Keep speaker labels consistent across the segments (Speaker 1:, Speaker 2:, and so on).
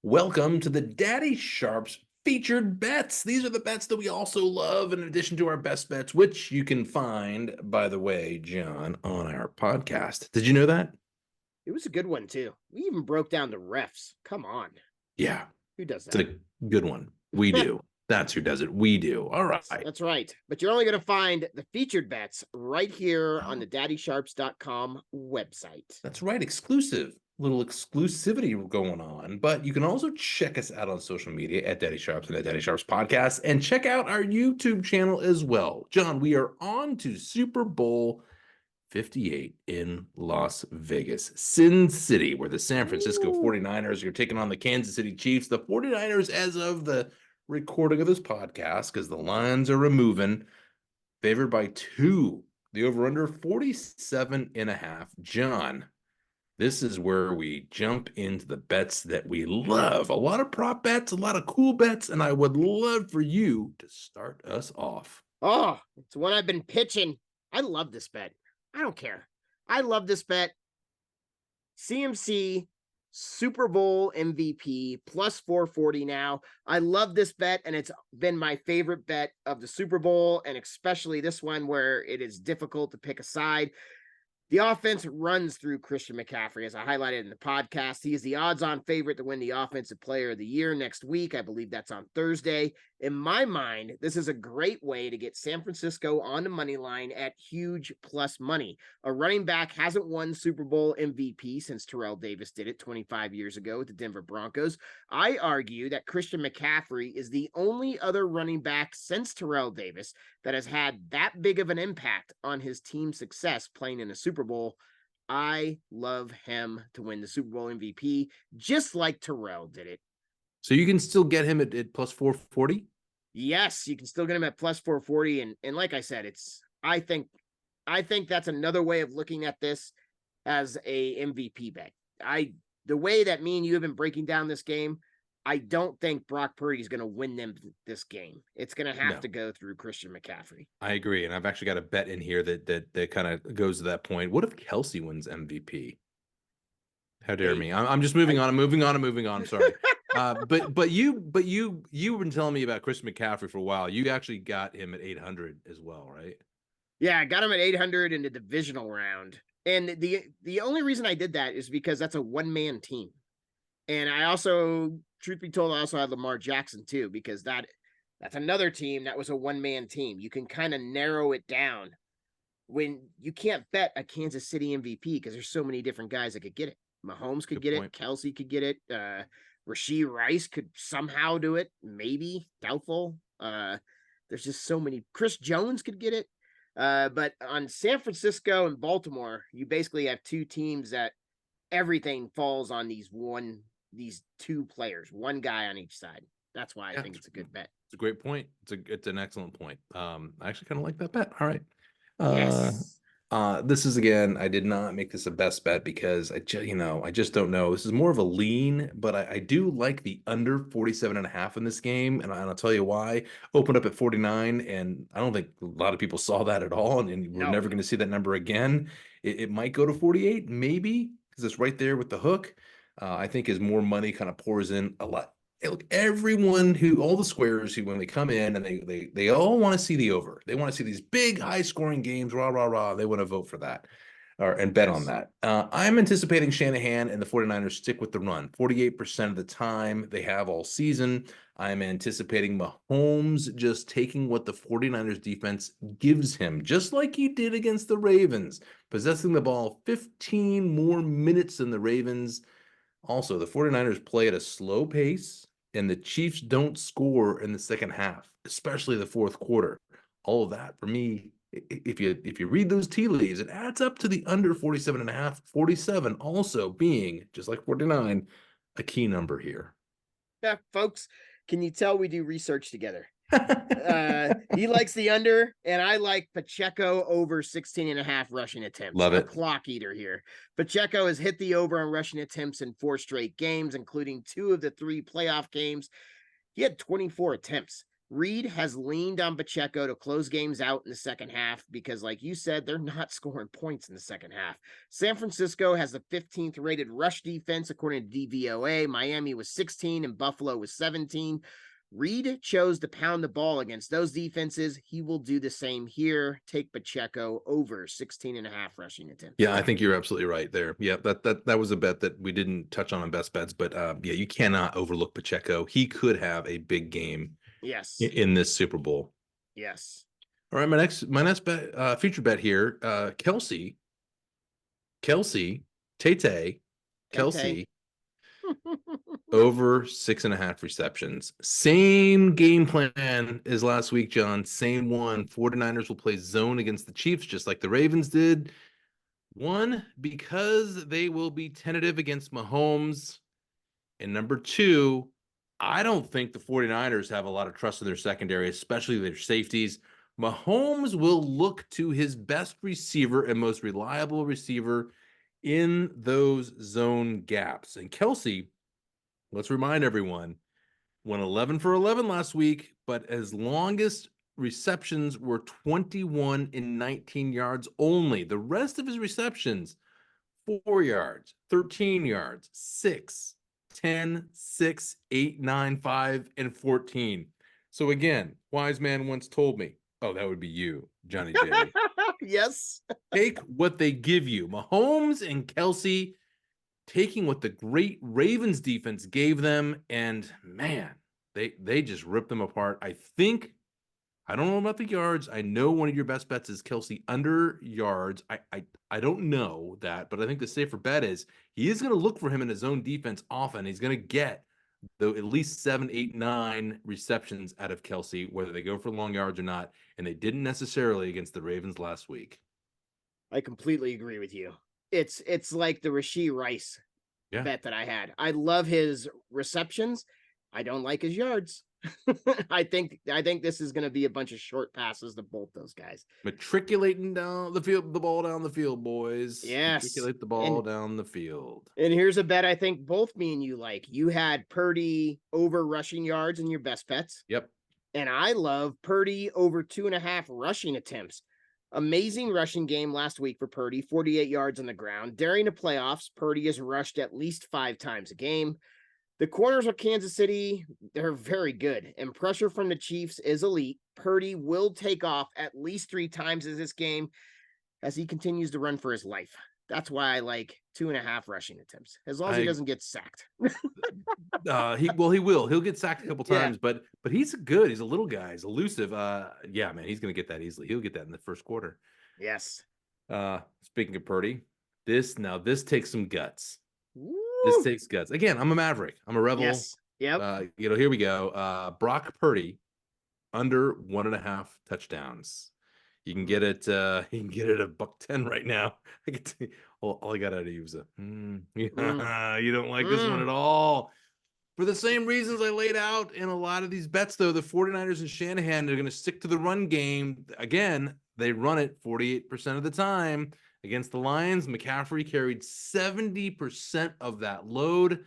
Speaker 1: Welcome to the Daddy Sharps featured bets. These are the bets that we also love in addition to our best bets, which you can find, by the way, John, on our podcast. Did you know that?
Speaker 2: It was a good one too. We even broke down the refs. Come on.
Speaker 1: Yeah,
Speaker 2: Who does
Speaker 1: it's
Speaker 2: that?
Speaker 1: a good one. We do. That's who does it. We do. All right.
Speaker 2: That's right. But you're only going to find the featured bets right here on the daddysharps.com website.
Speaker 1: That's right. Exclusive. Little exclusivity going on. But you can also check us out on social media at Daddy Sharps and at Daddy Sharps Podcast and check out our YouTube channel as well. John, we are on to Super Bowl 58 in Las Vegas, Sin City, where the San Francisco 49ers are taking on the Kansas City Chiefs. The 49ers, as of the recording of this podcast, because the lines are removing, favored by 2. The over-under 47.5. John, this is where we jump into the bets that we love. A lot of prop bets, a lot of cool bets, and I would love for you to start us off.
Speaker 2: Oh, it's one I've been pitching. I love this bet. I don't care. I love this bet. CMC Super Bowl MVP plus 440 now. I love this bet, and it's been my favorite bet of the Super Bowl, and especially this one where it is difficult to pick a side. The offense runs through Christian McCaffrey, as I highlighted in the podcast. He is the odds-on favorite to win the Offensive Player of the Year next week. I believe that's on Thursday. In my mind, this is a great way to get San Francisco on the money line at huge plus money. A running back hasn't won Super Bowl MVP since Terrell Davis did it 25 years ago with the Denver Broncos. I argue that Christian McCaffrey is the only other running back since Terrell Davis that has had that big of an impact on his team's success playing in a Super Bowl. I love him to win the Super Bowl MVP, just like Terrell did it.
Speaker 1: So you can still get him at plus 440?
Speaker 2: Yes, you can still get him at plus 440. And like I said, I think that's another way of looking at this as a MVP bet. The way that me and you have been breaking down this game, I don't think Brock Purdy is going to win them this game. It's going to have to go through Christian McCaffrey.
Speaker 1: I agree, and I've actually got a bet in here that kind of goes to that point. What if Kelsey wins MVP? How dare me? I'm just moving on. I'm moving on. I'm sorry. But you've been telling me about Christian McCaffrey for a while. You actually got him at 800 as well, right?
Speaker 2: Yeah, I got him at 800 in the divisional round. And the only reason I did that is because that's a one-man team. And I also, truth be told, I also had Lamar Jackson too, because that's another team that was a one-man team. You can kind of narrow it down when you can't bet a Kansas City MVP because there's so many different guys that could get it. Mahomes could get it. Kelsey could get it. Rashee Rice could somehow do it. Maybe. Doubtful. There's just so many. Chris Jones could get it. But on San Francisco and Baltimore, you basically have two teams that everything falls on these two players, one guy on each side. That's why I think it's a good bet.
Speaker 1: It's a great point. It's an excellent point. I actually kind of like that bet. All right.
Speaker 2: Yes.
Speaker 1: This is, again, I did not make this a best bet because I just don't know. This is more of a lean, but I do like the under 47.5 in this game. And I'll tell you why. Opened up at 49, and I don't think a lot of people saw that at all. And we're never going to see that number again. It might go to 48, maybe, because it's right there with the hook. I think as more money kind of pours in a lot. Hey, look, all the squares who, when they come in and they all want to see the over. They want to see these big, high-scoring games, rah, rah, rah. They want to vote for that and bet on that. I'm anticipating Shanahan and the 49ers stick with the run 48% of the time they have all season. I'm anticipating Mahomes just taking what the 49ers defense gives him, just like he did against the Ravens, possessing the ball 15 more minutes than the Ravens. Also, the 49ers play at a slow pace, and the Chiefs don't score in the second half, especially the fourth quarter. All of that, for me, if you read those tea leaves, it adds up to the under 47.5, 47 also being, just like 49, a key number here.
Speaker 2: Yeah, folks, can you tell we do research together? He likes the under, and I like Pacheco over 16.5 rushing attempts.
Speaker 1: Love it.
Speaker 2: A clock eater here. Pacheco has hit the over on rushing attempts in 4 straight games, including 2 of the 3 playoff games. He had 24 attempts. Reed has leaned on Pacheco to close games out in the second half because, like you said, they're not scoring points in the second half. San Francisco has the 15th rated rush defense, according to DVOA. Miami was 16 and Buffalo was 17. Reed chose to pound the ball against those defenses. He will do the same here. Take Pacheco over 16.5 rushing attempts.
Speaker 1: Yeah, I think you're absolutely right there. Yeah, that was a bet that we didn't touch on best bets, but yeah, you cannot overlook Pacheco. He could have a big game
Speaker 2: Yes.
Speaker 1: in this Super Bowl.
Speaker 2: Yes.
Speaker 1: All right, my next bet, future bet here, Kelsey, Tay, Kelsey, over 6.5 receptions. Same game plan as last week, John. Same one. 49ers will play zone against the Chiefs, just like the Ravens did. One, because they will be tentative against Mahomes. And number two, I don't think the 49ers have a lot of trust in their secondary, especially their safeties. Mahomes will look to his best receiver and most reliable receiver in those zone gaps. And Kelsey, let's remind everyone, went 11 for 11 last week, but his longest receptions were 21 and 19 yards only. The rest of his receptions, 4 yards, 13 yards, 6, 10, 6, 8, 9, 5, and 14. So again, wise man once told me, oh, that would be you, Johnny J.
Speaker 2: Yes.
Speaker 1: Take what they give you. Mahomes and Kelsey taking what the great Ravens defense gave them, and man, they just ripped them apart. I don't know about the yards. I know one of your best bets is Kelsey under yards. I don't know that, but I think the safer bet is he is going to look for him in his own defense often. He's going to get at least 7, 8, 9 receptions out of Kelsey, whether they go for long yards or not, and they didn't necessarily against the Ravens last week.
Speaker 2: I completely agree with you. It's like the Rashee Rice bet that I had. I love his receptions. I don't like his yards. I think this is going to be a bunch of short passes to both those guys.
Speaker 1: Matriculating down the field, the ball down the field, boys.
Speaker 2: Yes.
Speaker 1: Matriculate the ball down the field.
Speaker 2: And here's a bet I think both me and you like. You had Purdy over rushing yards in your best bets.
Speaker 1: Yep.
Speaker 2: And I love Purdy over 2.5 rushing attempts. Amazing rushing game last week for Purdy, 48 yards on the ground. During the playoffs, Purdy has rushed at least 5 times a game. The corners of Kansas City, they're very good, and pressure from the Chiefs is elite. Purdy will take off at least 3 times in this game as he continues to run for his life. That's why I like 2.5 rushing attempts, as long as he doesn't get sacked.
Speaker 1: He will. He'll get sacked a couple times, but he's good. He's a little guy. He's elusive. Yeah, man, he's gonna get that easily. He'll get that in the first quarter.
Speaker 2: Yes.
Speaker 1: Speaking of Purdy, this takes some guts.
Speaker 2: Woo!
Speaker 1: This takes guts. Again, I'm a Maverick. I'm a rebel.
Speaker 2: Yes. Yep.
Speaker 1: Here we go. Brock Purdy under 1.5 touchdowns. You can get it. You can get it at $1.10 right now. All I got out of you was you don't like this one at all. For the same reasons I laid out in a lot of these bets, though, the 49ers and Shanahan are going to stick to the run game. Again, they run it 48% of the time. Against the Lions, McCaffrey carried 70% of that load.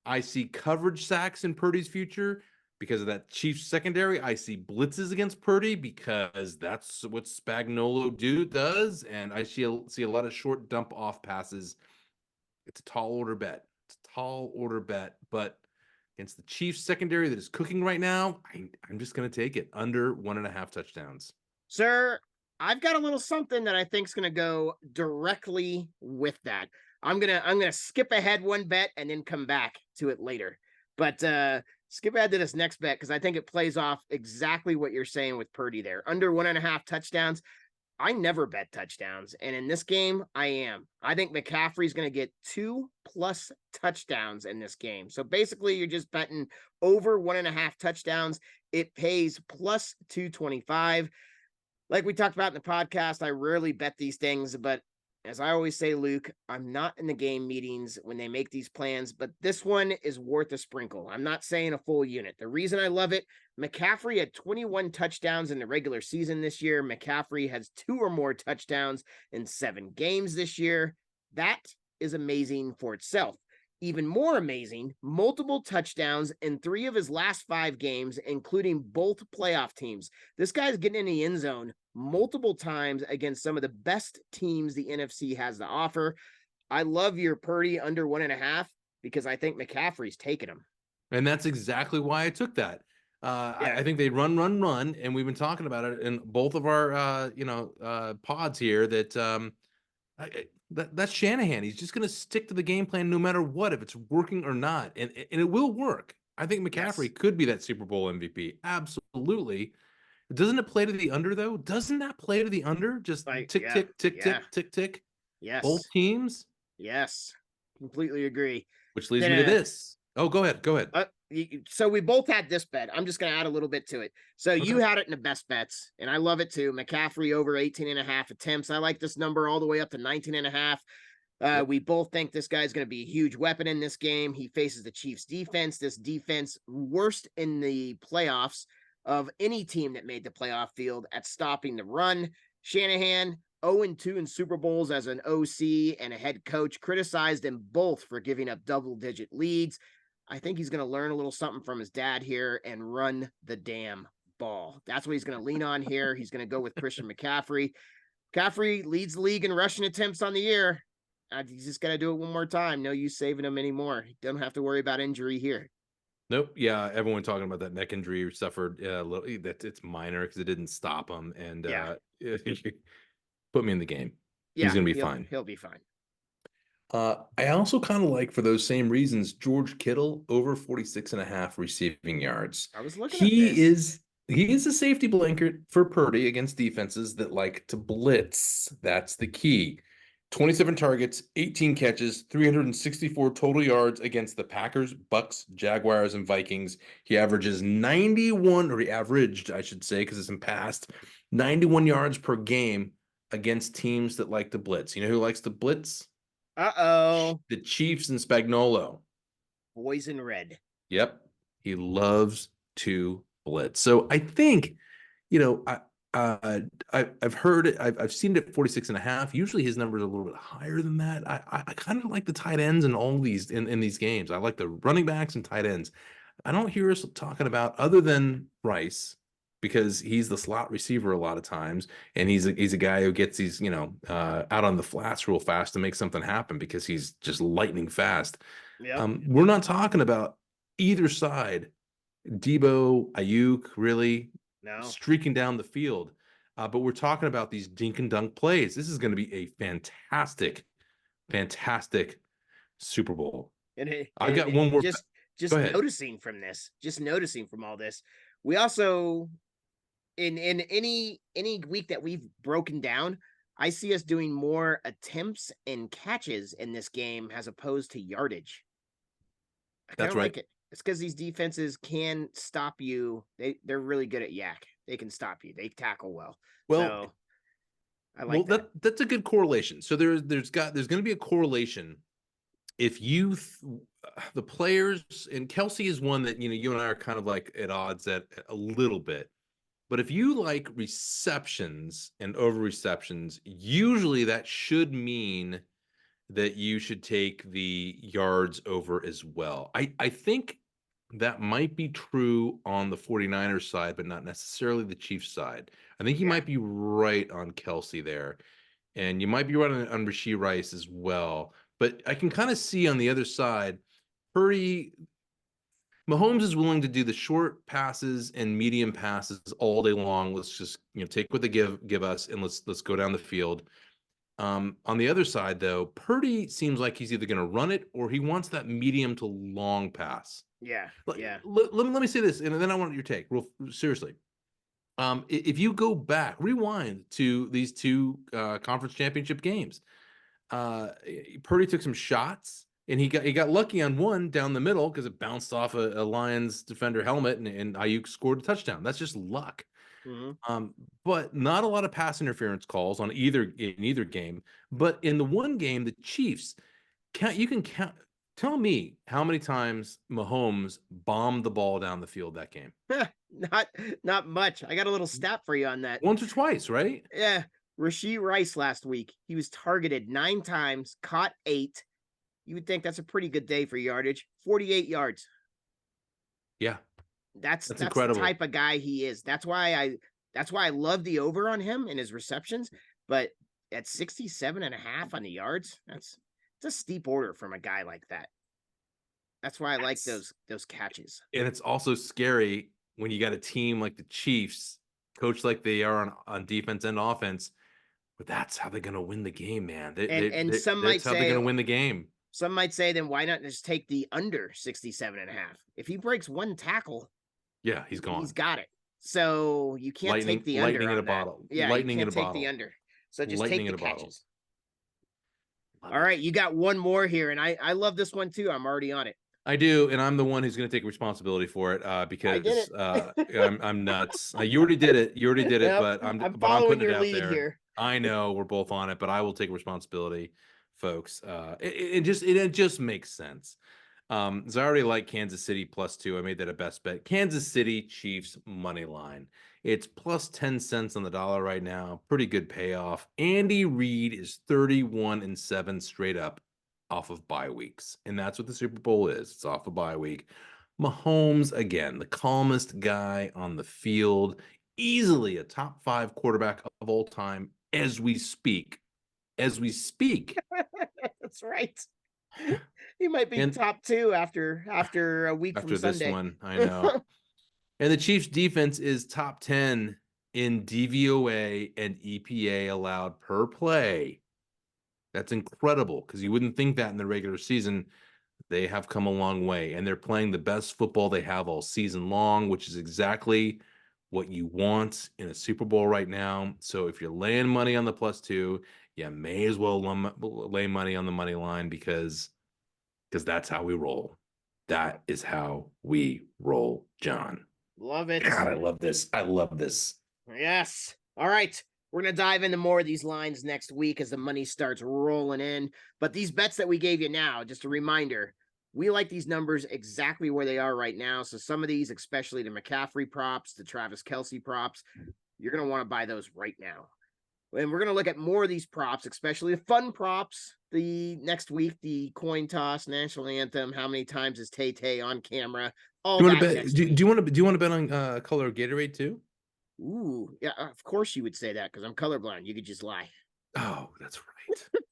Speaker 1: I see coverage sacks in Purdy's future because of that Chiefs secondary. I see blitzes against Purdy because that's what Spagnuolo does. And I see a lot of short dump off passes. It's a tall order bet. But against the Chiefs secondary that is cooking right now, I'm just going to take it under 1.5 touchdowns.
Speaker 2: Sir, I've got a little something that I think is going to go directly with that. I'm gonna skip ahead one bet and then come back to it later. But skip ahead to this next bet because I think it plays off exactly what you're saying with Purdy there. Under 1.5 touchdowns. I never bet touchdowns, and in this game, I am. I think McCaffrey's going to get 2+ touchdowns in this game. So basically, you're just betting over 1.5 touchdowns. It pays plus 225. Like we talked about in the podcast, I rarely bet these things, but as I always say, Luke, I'm not in the game meetings when they make these plans, but this one is worth a sprinkle. I'm not saying a full unit. The reason I love it, McCaffrey had 21 touchdowns in the regular season this year. McCaffrey has 2 or more touchdowns in 7 games this year. That is amazing for itself. Even more amazing, multiple touchdowns in 3 of his last 5 games, including both playoff teams. This guy's getting in the end zone multiple times against some of the best teams the NFC has to offer. I love your Purdy under 1.5 because I think McCaffrey's taking him.
Speaker 1: And that's exactly why I took that. I think they run, and we've been talking about it in both of our pods here that that's Shanahan. He's just going to stick to the game plan no matter what, if it's working or not, and it will work. I think McCaffrey could be that Super Bowl MVP. Absolutely. Doesn't it play to the under though? Doesn't that play to the under? Just tick, tick, tick, tick, tick, tick.
Speaker 2: Yes.
Speaker 1: Both teams.
Speaker 2: Yes. Completely agree.
Speaker 1: Which leads me to this. Oh, go ahead. Go ahead.
Speaker 2: So we both had this bet. I'm just going to add a little bit to it. So you had it in the best bets, and I love it too. McCaffrey over 18.5 attempts. I like this number all the way up to 19.5. We both think this guy's going to be a huge weapon in this game. He faces the Chiefs defense. This defense worst in the playoffs of any team that made the playoff field at stopping the run. Shanahan, 0-2 in Super Bowls as an OC and a head coach, criticized them both for giving up double-digit leads. I think he's going to learn a little something from his dad here and run the damn ball. That's what he's going to lean on here. He's going to go with Christian McCaffrey. McCaffrey leads the league in rushing attempts on the year. He's just got to do it one more time. No use saving him anymore. Don't have to worry about injury here.
Speaker 1: Nope. Yeah, everyone talking about that neck injury or suffered. That it's minor because it didn't stop him. And put me in the game. He's going to be fine.
Speaker 2: He'll be fine.
Speaker 1: I also kind of like, for those same reasons, George Kittle over 46.5 receiving yards.
Speaker 2: I was looking at
Speaker 1: this. He is a safety blanket for Purdy against defenses that like to blitz. That's the key. 27 targets, 18 catches, 364 total yards against the Packers, Bucks, Jaguars, and Vikings. He averages 91, or he averaged, I should say, because it's in past, 91 yards per game against teams that like to blitz. You know who likes to blitz? The Chiefs and Spagnuolo.
Speaker 2: Boys in red.
Speaker 1: Yep. He loves to blitz. So I think, I've heard it. I've seen it at 46.5. Usually his numbers are a little bit higher than that. I kind of like the tight ends in all these in these games. I like the running backs and tight ends. I don't hear us talking about, other than Rice, because he's the slot receiver a lot of times, and he's a guy who gets these, out on the flats real fast to make something happen because he's just lightning fast. We're not talking about either side. Debo, Ayuk, really streaking down the field. But we're talking about these dink and dunk plays. This is going to be a fantastic, fantastic Super Bowl. I've got one more.
Speaker 2: Just noticing from all this, we also, in any week that we've broken down, I see us doing more attempts and catches in this game as opposed to yardage.
Speaker 1: That's right.
Speaker 2: Like it. It's because these defenses can stop you. They're really good at yak. They can stop you. They tackle well. So I like that.
Speaker 1: That's a good correlation. So there's going to be a correlation. If the players, and Kelsey is one that, you and I are kind of like at odds at a little bit. But if you like receptions and over receptions, usually that should mean that you should take the yards over as well. I think that might be true on the 49ers side, but not necessarily the Chiefs side. I think you might be right on Kelsey there. And you might be right on Rashee Rice as well. But I can kind of see on the other side, Mahomes is willing to do the short passes and medium passes all day long. Let's just take what they give us, and let's go down the field. On the other side, though, Purdy seems like he's either going to run it or he wants that medium to long pass. Let me say this, and then I want your take. Real seriously, if you go back, rewind to these two conference championship games, Purdy took some shots, and he got lucky on one down the middle because it bounced off a Lions defender helmet, and Ayuk scored a touchdown. That's just luck. But not a lot of pass interference calls in either game. But in the one game, the Chiefs, you can count. Tell me how many times Mahomes bombed the ball down the field that game.
Speaker 2: Not much. I got a little stat for you on that.
Speaker 1: Once or twice, right?
Speaker 2: Yeah. Rashee Rice last week, he was targeted 9 times, caught 8. you would think that's a pretty good day for yardage. 48 yards.
Speaker 1: Yeah,
Speaker 2: That's
Speaker 1: that's
Speaker 2: the
Speaker 1: incredible.
Speaker 2: type of guy he is. That's why I love the over on him and his receptions. But at 67.5 on the yards, it's a steep order from a guy like that. That's why I like
Speaker 1: That's
Speaker 2: those catches.
Speaker 1: and it's also scary when you got a team like the Chiefs, coached like they are on defense and offense. But that's how they're gonna win the game, man.
Speaker 2: And
Speaker 1: That's how they're gonna win the game.
Speaker 2: some might say, then why not just take the under 67.5? If he breaks one tackle,
Speaker 1: Yeah, he's
Speaker 2: he's
Speaker 1: gone.
Speaker 2: got it. So you can't take the under
Speaker 1: Lightning in a
Speaker 2: on that.
Speaker 1: bottle.
Speaker 2: Yeah, you
Speaker 1: Lightning in
Speaker 2: can't
Speaker 1: a
Speaker 2: take the
Speaker 1: bottle.
Speaker 2: under. So just
Speaker 1: Lightning
Speaker 2: take
Speaker 1: in
Speaker 2: the
Speaker 1: a bottle.
Speaker 2: catches.
Speaker 1: Love
Speaker 2: All
Speaker 1: it.
Speaker 2: right, you got one more here, and I love this one too. I'm already on it.
Speaker 1: I do, and I'm the one who's going to take responsibility for it because I'm nuts. You already did it. You already did it,
Speaker 2: Yep,
Speaker 1: but I'm
Speaker 2: following
Speaker 1: putting it
Speaker 2: your
Speaker 1: out
Speaker 2: lead
Speaker 1: there.
Speaker 2: here.
Speaker 1: I know we're both on it, but I will take responsibility, folks. It just makes sense. So I already like Kansas City +2. I made that a best bet. Kansas City Chiefs money line. It's plus 10 cents on the dollar right now. Pretty good payoff. Andy Reid is 31-7 straight up off of bye weeks. And that's what the Super Bowl is. It's off a bye week. Mahomes, again, the calmest guy on the field, easily a top 5 quarterback of all time as we speak. As we speak.
Speaker 2: That's right. He might be
Speaker 1: And
Speaker 2: top 2 after a week from
Speaker 1: after this
Speaker 2: Sunday.
Speaker 1: one, I know. And the Chiefs defense is top 10 in DVOA and EPA allowed per play. That's incredible because you wouldn't think that in the regular season. They have come a long way, and they're playing the best football they have all season long, which is exactly what you want in a Super Bowl right now. So if you're laying money on the +2, you may as well lay money on the money line because that's how we roll. That is how we roll, John.
Speaker 2: Love it.
Speaker 1: God, I love this. I love this.
Speaker 2: Yes. All right. We're going to dive into more of these lines next week as the money starts rolling in. But these bets that we gave you now, just a reminder, we like these numbers exactly where they are right now. So some of these, especially the McCaffrey props, the Travis Kelce props, you're going to want to buy those right now. And we're going to look at more of these props, especially the fun props. The next week, the coin toss, national anthem, how many times is Tay on camera? All
Speaker 1: Do you want
Speaker 2: that
Speaker 1: to bet?
Speaker 2: next
Speaker 1: Do
Speaker 2: week.
Speaker 1: you want to bet on color Gatorade too?
Speaker 2: Ooh, yeah, of course you would say that because I'm colorblind. You could just lie.
Speaker 1: Oh, that's right.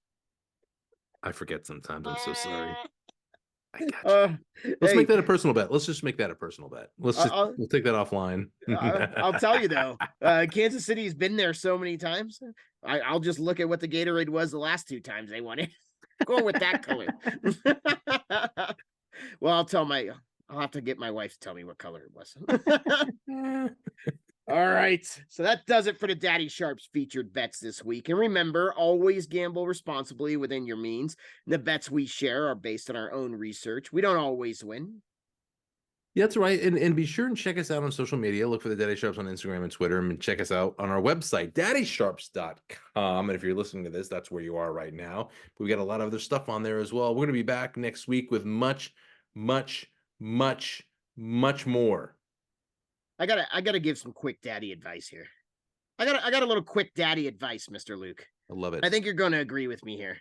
Speaker 1: I forget sometimes. I'm so sorry. I got you. Let's make that a personal bet. Let's just make that a personal bet. We'll take that offline.
Speaker 2: I'll tell you though, Kansas City's been there so many times. I'll just look at what the Gatorade was the last 2 times they won it. Going with that color. Well, I'll have to get my wife to tell me what color it was. All right. So that does it for the Daddy Sharps featured bets this week. And remember, always gamble responsibly within your means. The bets we share are based on our own research. We don't always win.
Speaker 1: That's right. And be sure and check us out on social media. Look for the Daddy Sharps on Instagram and Twitter, and check us out on our website, daddysharps.com. And if you're listening to this, that's where you are right now. But we got a lot of other stuff on there as well. We're going to be back next week with much, much, much, much more.
Speaker 2: I gotta give some quick daddy advice here. I got a little quick daddy advice, Mr. Luke.
Speaker 1: I love it.
Speaker 2: I think you're gonna agree with me here.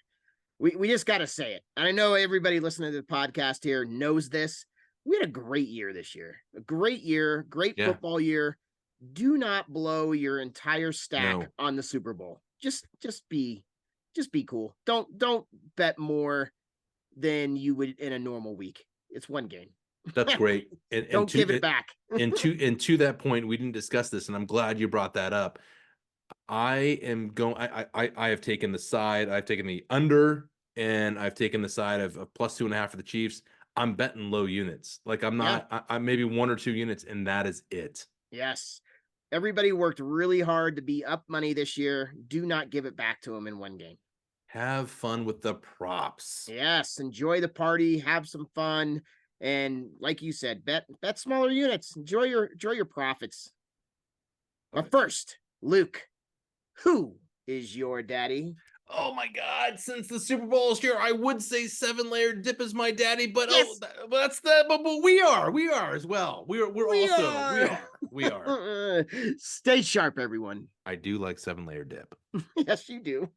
Speaker 2: We just gotta say it. And I know everybody listening to the podcast here knows this. We had a great year this year. A great year, great football year. Do not blow your entire stack on the Super Bowl. Just be cool. Don't bet more than you would in a normal week. It's one game.
Speaker 1: That's great. And
Speaker 2: don't give it back.
Speaker 1: and to that point, we didn't discuss this, and I'm glad you brought that up. I have taken the side. I've taken the under, and I've taken the side of +2.5 for the Chiefs. I'm betting low units. Like I'm not. I'm maybe 1 or 2 units, and that is it.
Speaker 2: Yes. Everybody worked really hard to be up money this year. Do not give it back to them in one game.
Speaker 1: Have fun with the props.
Speaker 2: Yes. Enjoy the party. Have some fun. And like you said, bet smaller units. Enjoy your profits. But first, Luke, who is your daddy?
Speaker 1: Oh my God! Since the Super Bowl is here, I would say 7-layer dip is my daddy, but
Speaker 2: yes!
Speaker 1: But we are as well. We are.
Speaker 2: Stay sharp, everyone.
Speaker 1: I do like 7-layer dip.
Speaker 2: Yes, you do.